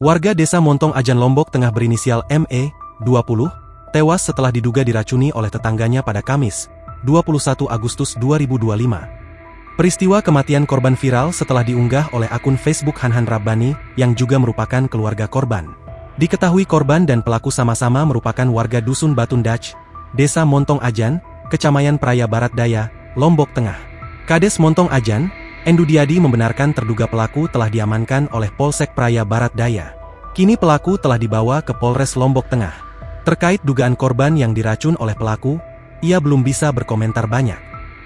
Warga desa Montong Ajan Lombok Tengah berinisial ME, 20, tewas setelah diduga diracuni oleh tetangganya pada Kamis, 21 Agustus 2025. Peristiwa kematian korban viral setelah diunggah oleh akun Facebook Hanhan Rabbani, yang juga merupakan keluarga korban. Diketahui korban dan pelaku sama-sama merupakan warga Dusun Batun Dach, Desa Montong Ajan, Kecamatan Praya Barat Daya, Lombok Tengah. Kades Montong Ajan, Endudiadi membenarkan terduga pelaku telah diamankan oleh Polsek Praya Barat Daya. Kini pelaku telah dibawa ke Polres Lombok Tengah. Terkait dugaan korban yang diracun oleh pelaku, ia belum bisa berkomentar banyak.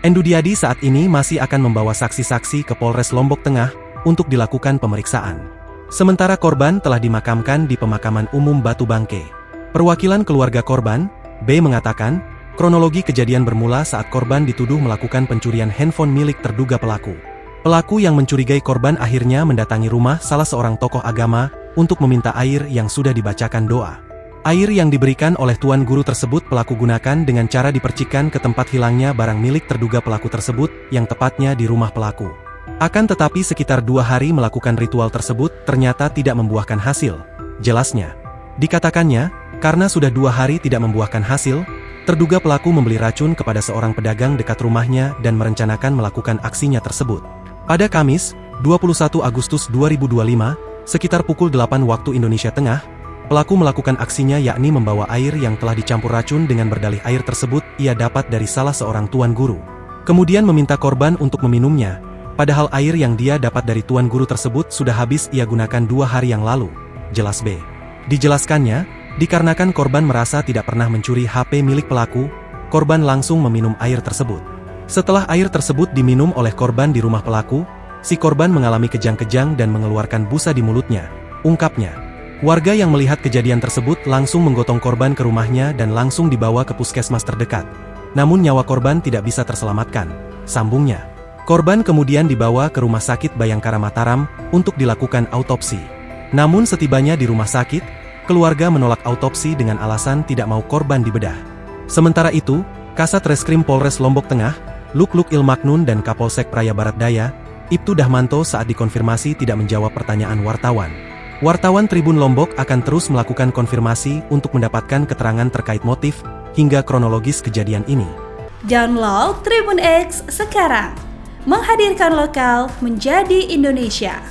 Endudiadi saat ini masih akan membawa saksi-saksi ke Polres Lombok Tengah untuk dilakukan pemeriksaan. Sementara korban telah dimakamkan di Pemakaman Umum Batu Bangke. Perwakilan keluarga korban, B mengatakan, kronologi kejadian bermula saat korban dituduh melakukan pencurian handphone milik terduga pelaku. Pelaku yang mencurigai korban akhirnya mendatangi rumah salah seorang tokoh agama untuk meminta air yang sudah dibacakan doa. Air yang diberikan oleh tuan guru tersebut pelaku gunakan dengan cara dipercikan ke tempat hilangnya barang milik terduga pelaku tersebut, yang tepatnya di rumah pelaku. Akan tetapi sekitar 2 hari melakukan ritual tersebut ternyata tidak membuahkan hasil, jelasnya. Dikatakannya, karena sudah 2 hari tidak membuahkan hasil, terduga pelaku membeli racun kepada seorang pedagang dekat rumahnya dan merencanakan melakukan aksinya tersebut. Pada Kamis, 21 Agustus 2025, sekitar pukul 8 waktu Indonesia Tengah, pelaku melakukan aksinya yakni membawa air yang telah dicampur racun dengan berdalih air tersebut ia dapat dari salah seorang tuan guru. Kemudian meminta korban untuk meminumnya, padahal air yang dia dapat dari tuan guru tersebut sudah habis ia gunakan 2 hari yang lalu, jelas B. Dijelaskannya, dikarenakan korban merasa tidak pernah mencuri HP milik pelaku, korban langsung meminum air tersebut. Setelah air tersebut diminum oleh korban di rumah pelaku, si korban mengalami kejang-kejang dan mengeluarkan busa di mulutnya, ungkapnya. Warga yang melihat kejadian tersebut langsung menggotong korban ke rumahnya dan langsung dibawa ke puskesmas terdekat. Namun nyawa korban tidak bisa terselamatkan, sambungnya. Korban kemudian dibawa ke Rumah Sakit Bayangkara Mataram untuk dilakukan autopsi. Namun setibanya di rumah sakit, keluarga menolak autopsi dengan alasan tidak mau korban dibedah. Sementara itu, Kasat Reskrim Polres Lombok Tengah, Lukluk Ilmaknun dan Kapolsek Praya Barat Daya, Ibtu Dahmanto saat dikonfirmasi tidak menjawab pertanyaan wartawan. Wartawan Tribun Lombok akan terus melakukan konfirmasi untuk mendapatkan keterangan terkait motif hingga kronologis kejadian ini. Download Tribun X sekarang, menghadirkan lokal menjadi Indonesia.